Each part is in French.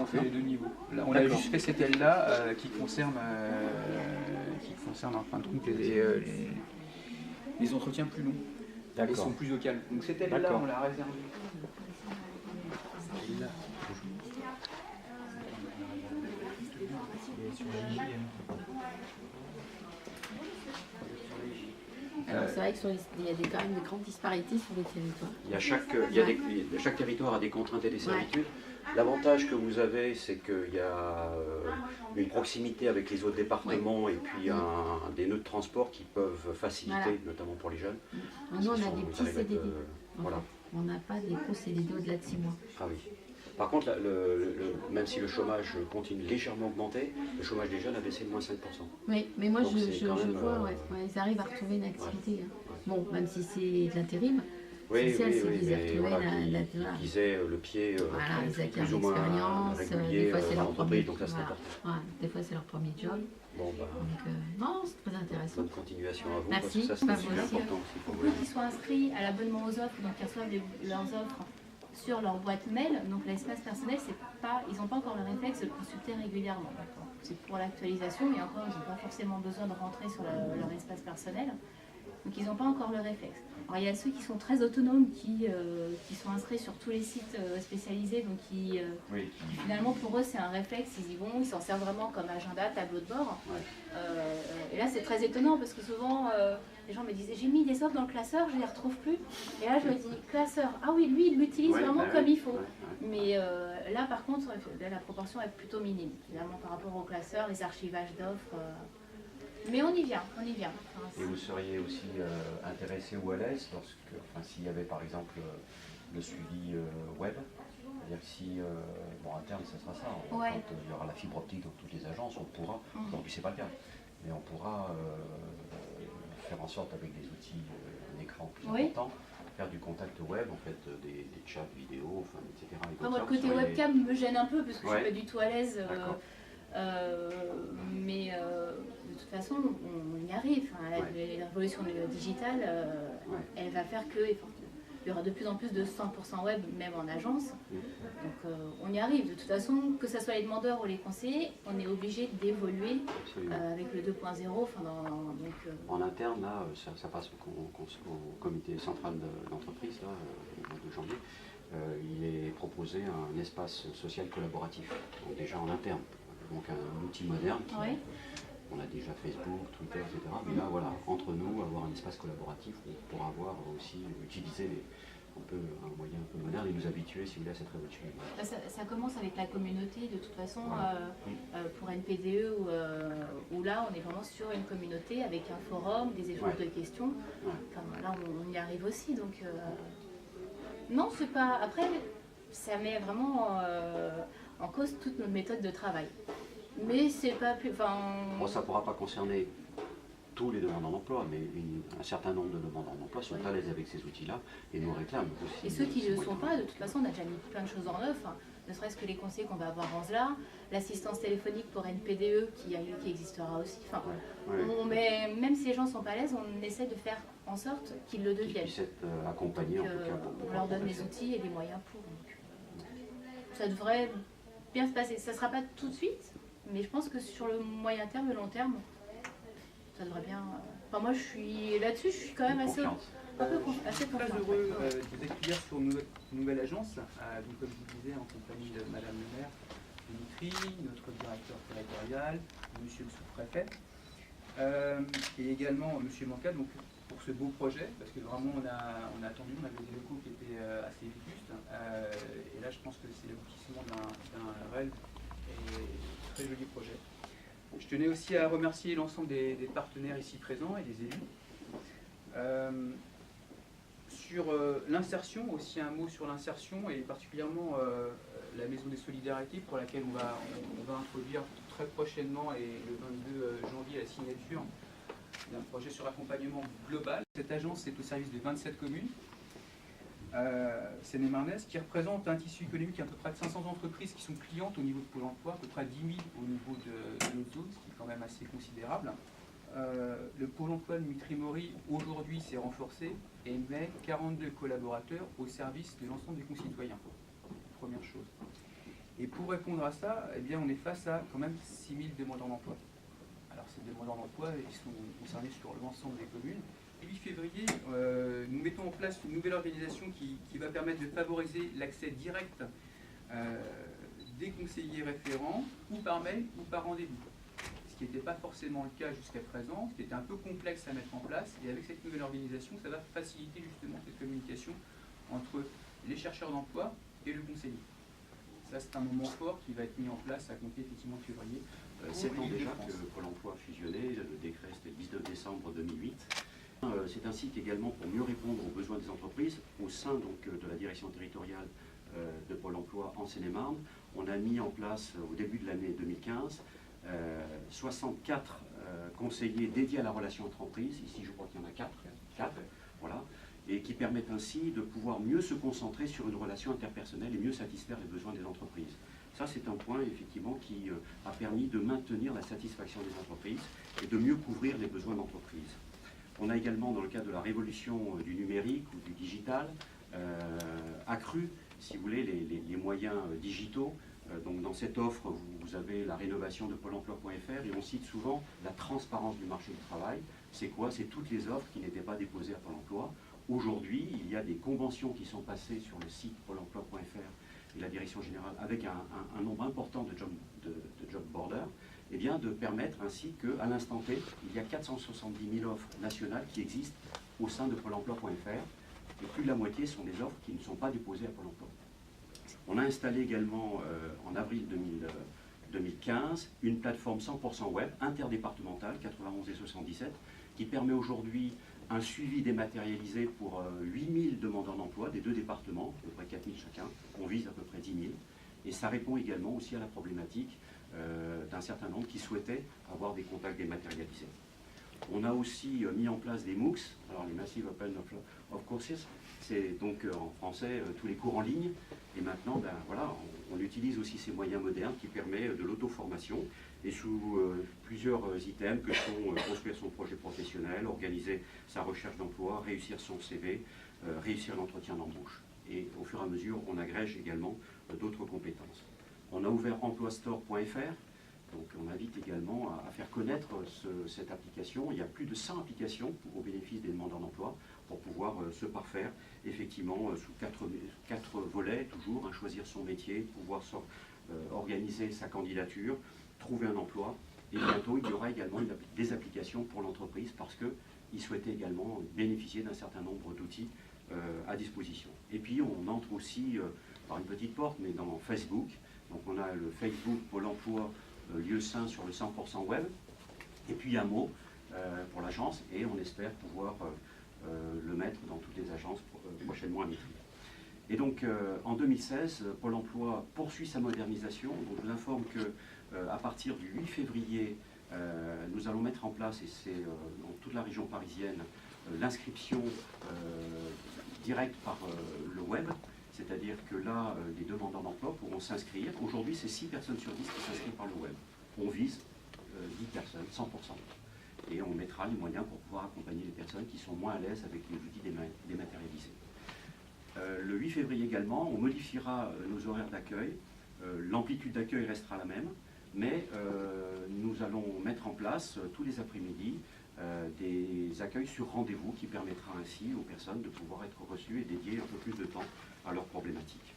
fait les deux niveaux. Là, on a juste fait cette aile-là qui concerne en fin de compte les entretiens plus longs. Ils sont plus au calme. Donc cette aile-là, on l'a réservée. Alors c'est vrai qu'il y a quand même des grandes disparités sur les territoires. Chaque territoire a des contraintes et des servitudes. L'avantage que vous avez, c'est qu'il y a une proximité avec les autres départements et puis des nœuds de transport qui peuvent faciliter, notamment pour les jeunes. Nous, on a des petits CDD. On n'a pas des gros CDD au-delà de 6 mois. Ah oui. Par contre, même si le chômage continue légèrement à augmenter, le chômage des jeunes a baissé de moins 5%. Oui, mais moi je vois, ils arrivent à retrouver une activité. Bon, même si c'est de l'intérim, ils aient le pied plus ou moins régulier des fois c'est leur premier, donc ça c'est important. Des fois c'est leur premier job. Bon, non, c'est très intéressant. Bonne continuation à vous. Merci. Parce que ça, c'est important aussi pour vous. Qui sont inscrits à l'abonnement aux offres, donc ils reçoivent leurs offres sur leur boîte mail, donc l'espace personnel, ils n'ont pas encore le réflexe de le consulter régulièrement. C'est pour l'actualisation, mais encore, ils n'ont pas forcément besoin de rentrer sur leur espace personnel. Donc ils n'ont pas encore le réflexe. Alors il y a ceux qui sont très autonomes, qui sont inscrits sur tous les sites spécialisés, donc qui finalement pour eux c'est un réflexe, ils y vont, ils s'en servent vraiment comme agenda, tableau de bord. Et là c'est très étonnant parce que souvent les gens me disent j'ai mis des offres dans le classeur, je ne les retrouve plus. Et là je me dis classeur, ah oui lui il l'utilise vraiment comme il faut. Mais là par contre la proportion est plutôt minime finalement par rapport au classeur, les archivages d'offres. Mais on y vient, on y vient. Et vous seriez aussi intéressé ou à l'aise s'il y avait par exemple le suivi web, c'est-à-dire que si, à terme ça sera ça, quand il y aura la fibre optique dans toutes les agences, on pourra, aujourd'hui c'est pas le cas, mais on pourra faire en sorte avec des outils, un écran plus important, faire du contact web, en fait, des chats vidéo, etc. Moi, le côté webcam me gêne un peu parce que je ne suis pas du tout à l'aise. Mais de toute façon, on y arrive. L'évolution digitale, elle va faire qu'il y aura de plus en plus de 100% web, même en agence. Donc on y arrive. De toute façon, que ce soit les demandeurs ou les conseillers, on est obligé d'évoluer avec le 2.0. En interne, là, ça passe au comité central d'entreprise, le 22 janvier. Il est proposé un espace social collaboratif, donc déjà en interne. Donc un outil moderne, on a déjà Facebook, Twitter, etc. Mais là, voilà, entre nous, avoir un espace collaboratif pour avoir aussi utilisé un moyen un peu moderne et nous habituer, si vous voulez, à cette révolution. Ça commence avec la communauté, de toute façon, pour NPDE, où là, on est vraiment sur une communauté avec un forum, des échanges de questions. Là, on y arrive aussi, donc... Non, c'est pas... Après, ça met vraiment... en cause toute notre méthode de travail. Mais c'est pas plus... Bon, ça ne pourra pas concerner tous les demandeurs d'emploi, mais un certain nombre de demandeurs d'emploi sont à l'aise avec ces outils-là et nous réclament aussi. Et ceux qui ne le sont pas, de toute façon, on a déjà mis plein de choses en œuvre, ne serait-ce que les conseils qu'on va avoir en ZLA, l'assistance téléphonique pour NPDE qui existera aussi. Même si les gens ne sont pas à l'aise, on essaie de faire en sorte qu'ils le deviennent. Qu'ils puissent être accompagnés en tout cas. On leur donne les outils et les moyens pour. Ça devrait bien se passer. Ça ne sera pas tout de suite, mais je pense que sur le moyen terme, le long terme, ça devrait bien... moi, je suis là-dessus, je suis quand même assez confiante. Très heureux de vous accueillir sur une nouvelle agence, donc, comme je vous disais, en compagnie de Madame le maire, Dimitri, notre directeur territorial, Monsieur le sous-préfet, et également Monsieur Mancal, donc, pour ce beau projet, parce que vraiment on a attendu, on avait des locaux qui étaient assez vétustes, et là je pense que c'est l'aboutissement d'un réel et très joli projet. Je tenais aussi à remercier l'ensemble des partenaires ici présents et des élus. Sur l'insertion, aussi un mot sur l'insertion, et particulièrement la Maison des Solidarités, pour laquelle on va introduire très prochainement, et le 22 janvier, la signature d'un projet sur accompagnement global. Cette agence est au service de 27 communes seine-et-marnaise, qui représente un tissu économique à peu près de 500 entreprises qui sont clientes au niveau de Pôle emploi, à peu près 10 000 au niveau de l'auto, ce qui est quand même assez considérable. Le Pôle emploi de Mitry-Mory aujourd'hui s'est renforcé et met 42 collaborateurs au service de l'ensemble des concitoyens. Première chose. Et pour répondre à ça, eh bien, on est face à quand même 6000 demandeurs d'emploi. Alors ces demandeurs d'emploi, ils sont concernés sur l'ensemble des communes. Le 8 février, nous mettons en place une nouvelle organisation qui va permettre de favoriser l'accès direct des conseillers référents, ou par mail ou par rendez-vous. Ce qui n'était pas forcément le cas jusqu'à présent, ce qui était un peu complexe à mettre en place. Et avec cette nouvelle organisation, ça va faciliter justement cette communication entre les chercheurs d'emploi et le conseiller. Ça, c'est un moment fort qui va être mis en place à compter effectivement de février. 7 ans déjà que Pôle emploi a fusionné, le décret c'était le 19 décembre 2008. C'est ainsi qu'également pour mieux répondre aux besoins des entreprises, au sein donc, de la direction territoriale de Pôle emploi en Seine-et-Marne, on a mis en place au début de l'année 2015 64 conseillers dédiés à la relation entreprise. Ici je crois qu'il y en a 4, voilà, et qui permettent ainsi de pouvoir mieux se concentrer sur une relation interpersonnelle et mieux satisfaire les besoins des entreprises. Ça, c'est un point, effectivement, qui a permis de maintenir la satisfaction des entreprises et de mieux couvrir les besoins d'entreprise. On a également, dans le cadre de la révolution du numérique ou du digital, accru, si vous voulez, les moyens digitaux. Donc, dans cette offre, vous avez la rénovation de Pôle emploi.fr et on cite souvent la transparence du marché du travail. C'est quoi? C'est toutes les offres qui n'étaient pas déposées à Pôle emploi. Aujourd'hui, il y a des conventions qui sont passées sur le site Pôle emploi.fr et la direction générale avec un nombre important de job boarders, et bien de permettre ainsi qu'à l'instant T, il y a 470 000 offres nationales qui existent au sein de Pôle emploi.fr et plus de la moitié sont des offres qui ne sont pas déposées à Pôle emploi. On a installé également en avril 2015 une plateforme 100% web interdépartementale 91 et 77 qui permet aujourd'hui un suivi dématérialisé pour 8000 demandeurs d'emploi des deux départements, à peu près 4000 chacun. On vise à peu près 10 000. Et ça répond également aussi à la problématique d'un certain nombre qui souhaitaient avoir des contacts dématérialisés. On a aussi mis en place des MOOCs, alors les Massive Open of Courses, c'est donc en français tous les cours en ligne. Et maintenant, ben, voilà, on utilise aussi ces moyens modernes qui permettent de l'auto-formation et sous plusieurs items que sont construire son projet professionnel, organiser sa recherche d'emploi, réussir son CV, réussir l'entretien d'embauche. Et au fur et à mesure, on agrège également d'autres compétences. On a ouvert emploistore.fr, donc on invite également à faire connaître cette application. Il y a plus de 100 applications au bénéfice des demandeurs d'emploi pour pouvoir se parfaire effectivement sous quatre volets, toujours, choisir son métier, pouvoir organiser sa candidature, trouver un emploi. Et bientôt, il y aura également des applications pour l'entreprise parce qu'ils souhaitaient également bénéficier d'un certain nombre d'outils à disposition. Et puis, on entre aussi par une petite porte, mais dans Facebook. Donc, on a le Facebook Pôle emploi lieu sain sur le 100% web. Et puis, un mot pour l'agence. Et on espère pouvoir le mettre dans toutes les agences prochainement à Mitry. Et donc, en 2016, Pôle emploi poursuit sa modernisation. Donc, je vous informe qu'à partir du 8 février, nous allons mettre en place, et c'est dans toute la région parisienne, l'inscription directe par le web. C'est-à-dire que là, les demandeurs d'emploi pourront s'inscrire. Aujourd'hui, c'est 6 personnes sur 10 qui s'inscrivent par le web. On vise 10 personnes, 100%. Et on mettra les moyens pour pouvoir accompagner les personnes qui sont moins à l'aise avec les outils dématérialisés. Le 8 février également, on modifiera nos horaires d'accueil. L'amplitude d'accueil restera la même, mais nous allons mettre en place tous les après-midi des accueils sur rendez-vous qui permettra ainsi aux personnes de pouvoir être reçues et dédier un peu plus de temps à leurs problématiques.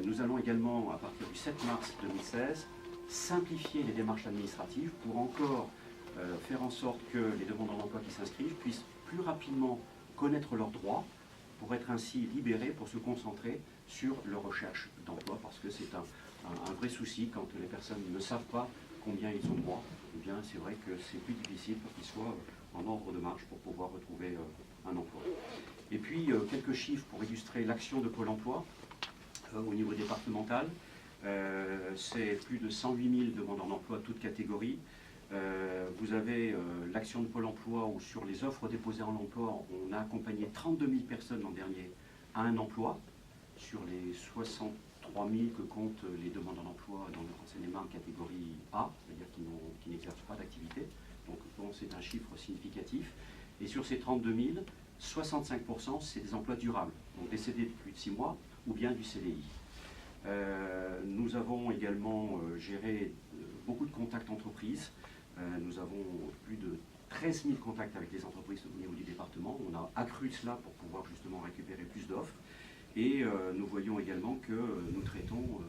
Nous allons également, à partir du 7 mars 2016, simplifier les démarches administratives pour encore faire en sorte que les demandeurs d'emploi qui s'inscrivent puissent plus rapidement connaître leurs droits pour être ainsi libérés pour se concentrer sur leur recherche d'emploi parce que c'est un vrai souci quand les personnes ne savent pas combien ils ont de droits. Eh bien, c'est vrai que c'est plus difficile pour qu'ils soient en ordre de marche pour pouvoir retrouver un emploi. Et puis, quelques chiffres pour illustrer l'action de Pôle emploi au niveau départemental. C'est plus de 108 000 demandeurs d'emploi, toutes catégories. Vous avez l'action de Pôle emploi où sur les offres déposées en emploi, on a accompagné 32 000 personnes l'an dernier à un emploi sur les 63 000 que comptent les demandeurs d'emploi dans le Seine-et-Marne catégorie A, c'est-à-dire qui n'exercent pas d'activité. Donc bon, c'est un chiffre significatif. Et sur ces 32 000, 65% c'est des emplois durables, donc des CDI de plus de 6 mois ou bien du CDI. Nous avons également géré beaucoup de contacts entreprises. Nous avons plus de 13 000 contacts avec les entreprises au niveau du département. On a accru cela pour pouvoir justement récupérer plus d'offres. Et nous voyons également que nous traitons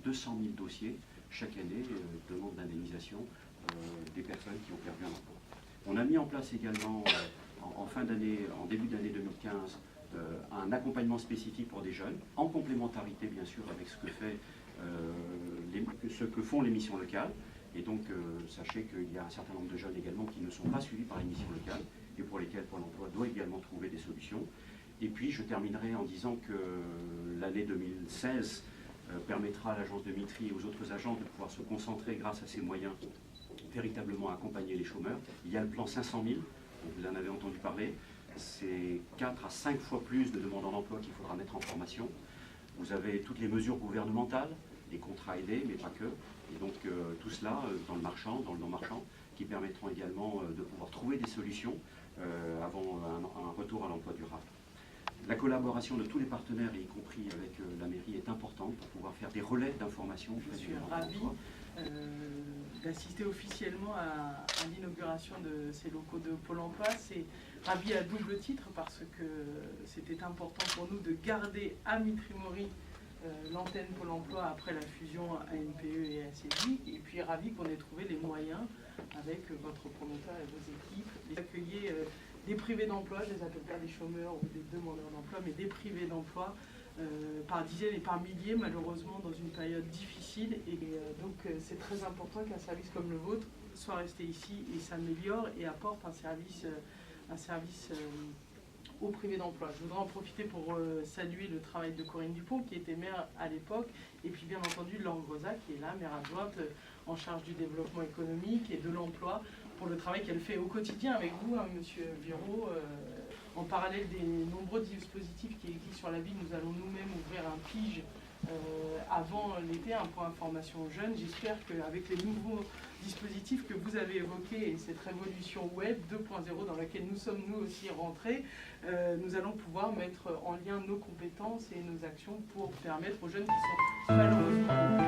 200 000 dossiers chaque année, demande d'indemnisation des personnes qui ont perdu un emploi. On a mis en place également en début d'année 2015, un accompagnement spécifique pour des jeunes, en complémentarité bien sûr avec ce que font les missions locales. Et donc sachez qu'il y a un certain nombre de jeunes également qui ne sont pas suivis par les missions locales et pour lesquels Pôle emploi doit également trouver des solutions. Et puis je terminerai en disant que l'année 2016 permettra à l'agence de Mitry et aux autres agents de pouvoir se concentrer grâce à ces moyens véritablement à accompagner les chômeurs. Il y a le plan 500 000, vous en avez entendu parler. C'est 4 à 5 fois plus de demandeurs d'emploi qu'il faudra mettre en formation. Vous avez toutes les mesures gouvernementales, les contrats aidés, mais pas que. Et donc tout cela dans le marchand, dans le non-marchand, qui permettront également de pouvoir trouver des solutions avant un retour à l'emploi durable. La collaboration de tous les partenaires, y compris avec la mairie, est importante pour pouvoir faire des relais d'information. Je suis ravie d'assister officiellement à l'inauguration de ces locaux de Pôle emploi. C'est ravi à double titre parce que c'était important pour nous de garder à Mitry-Mory l'antenne Pôle emploi après la fusion ANPE et ACDI, et puis ravi qu'on ait trouvé les moyens avec votre promoteur et vos équipes d'accueillir des privés d'emploi, je les appelle pas des chômeurs ou des demandeurs d'emploi, mais des privés d'emploi par dizaines et par milliers, malheureusement dans une période difficile. Et donc c'est très important qu'un service comme le vôtre soit resté ici et s'améliore et apporte un service aux privés d'emploi. Je voudrais en profiter pour saluer le travail de Corinne Dupont, qui était maire à l'époque, et puis bien entendu Laure Groza, qui est là, maire adjointe en charge du développement économique et de l'emploi, pour le travail qu'elle fait au quotidien avec vous, hein, Monsieur Viro. En parallèle des nombreux dispositifs qui existent sur la ville, nous allons nous-mêmes ouvrir un pige avant l'été, un point information aux jeunes. J'espère qu'avec les nouveaux dispositifs que vous avez évoqués et cette révolution web 2.0 dans laquelle nous sommes nous aussi rentrés, nous allons pouvoir mettre en lien nos compétences et nos actions pour permettre aux jeunes qui sont malheureusement